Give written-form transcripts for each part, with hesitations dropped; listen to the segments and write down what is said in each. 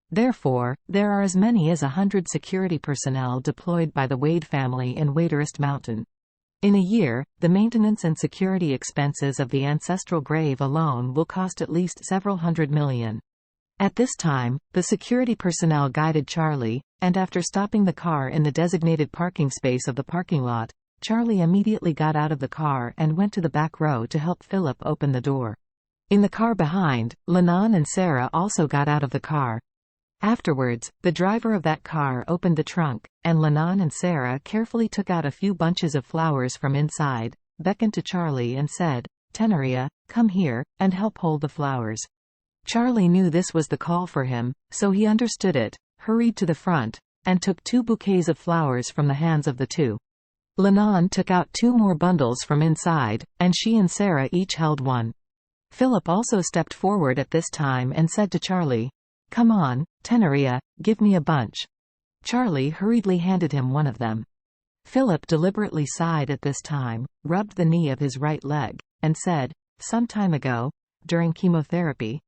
Therefore, there are as many as 100 security personnel deployed by the Wade family in Waderest Mountain. In a year, the maintenance and security expenses of the ancestral grave alone will cost at least several hundred million. At this time, the security personnel guided Charlie, and after stopping the car in the designated parking space of the parking lot, Charlie immediately got out of the car and went to the back row to help Philip open the door. In the car behind, Lennon and Sarah also got out of the car. Afterwards, the driver of that car opened the trunk, and Lennon and Sarah carefully took out a few bunches of flowers from inside, beckoned to Charlie and said, "Teneria, come here, and help hold the flowers." Charlie knew this was the call for him, so he understood it, hurried to the front, and took 2 bouquets of flowers from the hands of the two. Lennon took out 2 more bundles from inside, and she and Sarah each held one. Philip also stepped forward at this time and said to Charlie, "Come on, Teneria, give me a bunch." Charlie hurriedly handed him one of them. Philip deliberately sighed at this time, rubbed the knee of his right leg, and said, "Some time ago, during chemotherapy."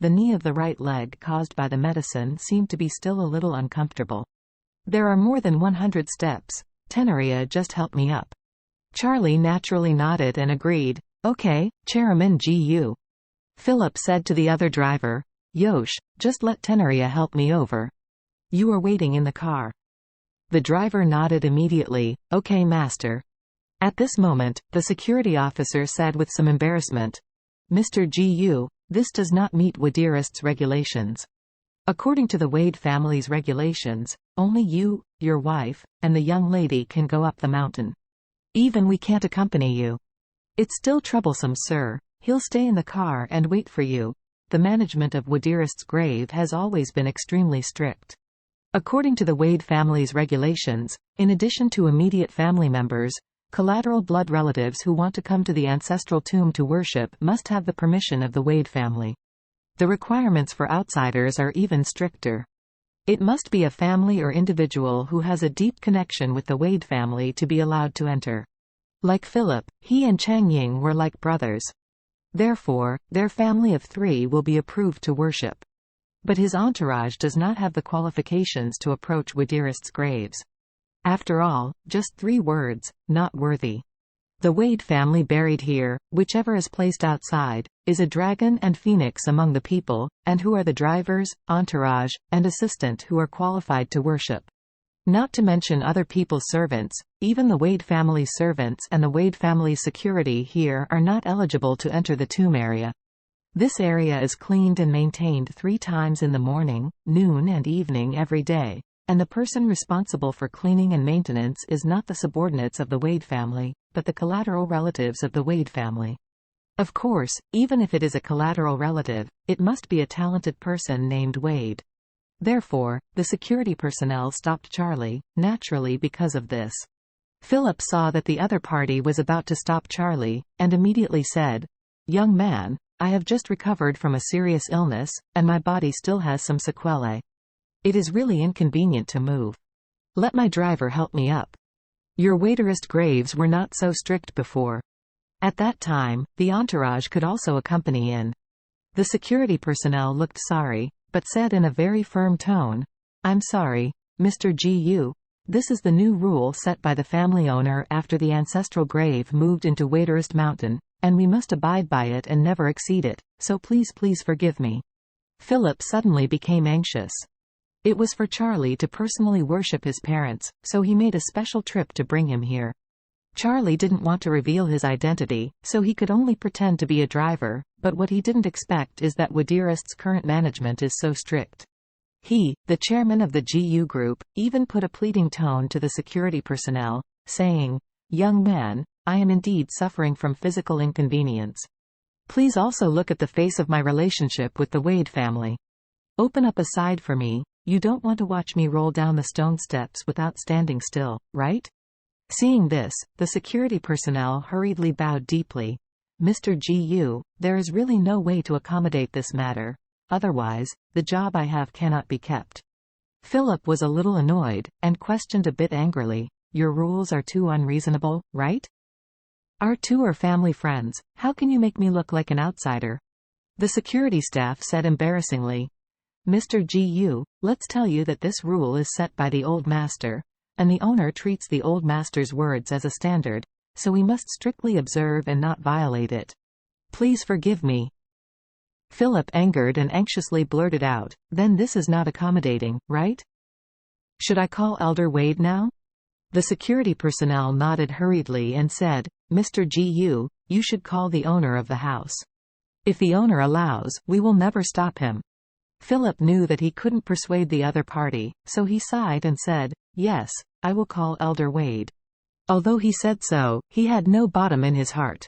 The knee of the right leg caused by the medicine seemed to be still a little uncomfortable. "There are more than 100 steps. Teneria just help me up." Charlie naturally nodded and agreed. "Okay, Chairman Gu." Philip said to the other driver, "Yosh, just let Teneria help me over. You are waiting in the car." The driver nodded immediately. "Okay, master." At this moment, the security officer said with some embarrassment, "Mr. Gu, this does not meet Waderest's regulations. According to the Wade family's regulations, only you, your wife, and the young lady can go up the mountain. Even we can't accompany you." "It's still troublesome, sir. He'll stay in the car and wait for you. The management of Waderest's grave has always been extremely strict. According to the Wade family's regulations, in addition to immediate family members, collateral blood relatives who want to come to the ancestral tomb to worship must have the permission of the Wade family. The requirements for outsiders are even stricter. It must be a family or individual who has a deep connection with the Wade family to be allowed to enter. Like Philip, he and Chang Ying were like brothers. Therefore, their family of 3 will be approved to worship. But his entourage does not have the qualifications to approach Waderest's graves. After all, just 3 words, not worthy. The Wade family buried here, whichever is placed outside, is a dragon and phoenix among the people, and who are the drivers, entourage, and assistant who are qualified to worship. Not to mention other people's servants, even the Wade family's servants and the Wade family's security here are not eligible to enter the tomb area. This area is cleaned and maintained 3 times in the morning, noon and evening every day, and the person responsible for cleaning and maintenance is not the subordinates of the Wade family, but the collateral relatives of the Wade family. Of course, even if it is a collateral relative, it must be a talented person named Wade. Therefore, the security personnel stopped Charlie, naturally because of this. Philip saw that the other party was about to stop Charlie, and immediately said, "Young man, I have just recovered from a serious illness, and my body still has some sequelae. It is really inconvenient to move. Let my driver help me up. Your Waderest graves were not so strict before." At that time, the entourage could also accompany in. The security personnel looked sorry, but said in a very firm tone, "I'm sorry, Mr. Gu. This is the new rule set by the family owner after the ancestral grave moved into Waderest Mountain, and we must abide by it and never exceed it, so please forgive me." Philip suddenly became anxious. It was for Charlie to personally worship his parents, so he made a special trip to bring him here. Charlie didn't want to reveal his identity, so he could only pretend to be a driver, but what he didn't expect is that Waderest's current management is so strict. He, the chairman of the GU group, even put a pleading tone to the security personnel, saying, "Young man, I am indeed suffering from physical inconvenience. Please also look at the face of my relationship with the Wade family. Open up a side for me. You don't want to watch me roll down the stone steps without standing still, right?" Seeing this, the security personnel hurriedly bowed deeply. "Mr. Gu, there is really no way to accommodate this matter. Otherwise, the job I have cannot be kept." Philip was a little annoyed, and questioned a bit angrily, "Your rules are too unreasonable, right? Our 2 are family friends, how can you make me look like an outsider?" The security staff said embarrassingly, Mr. Gu, let's tell you that this rule is set by the old master, and the owner treats the old master's words as a standard, so we must strictly observe and not violate it. Please forgive me." Philip, angered and anxiously, blurted out, "Then this is not accommodating, right? Should I call Elder Wade now?" The security personnel nodded hurriedly and said, "Mr. Gu, you should call the owner of the house. If the owner allows, we will never stop him." Philip knew that he couldn't persuade the other party, so he sighed and said, "Yes, I will call Elder Wade." Although he said so, he had no bottom in his heart.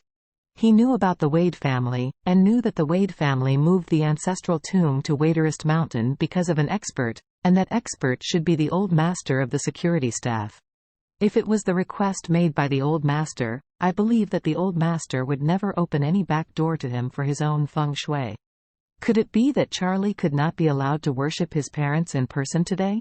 He knew about the Wade family, and knew that the Wade family moved the ancestral tomb to Waderest Mountain because of an expert, and that expert should be the old master of the security staff. If it was the request made by the old master, I believe that the old master would never open any back door to him for his own feng shui. Could it be that Charlie could not be allowed to worship his parents in person today?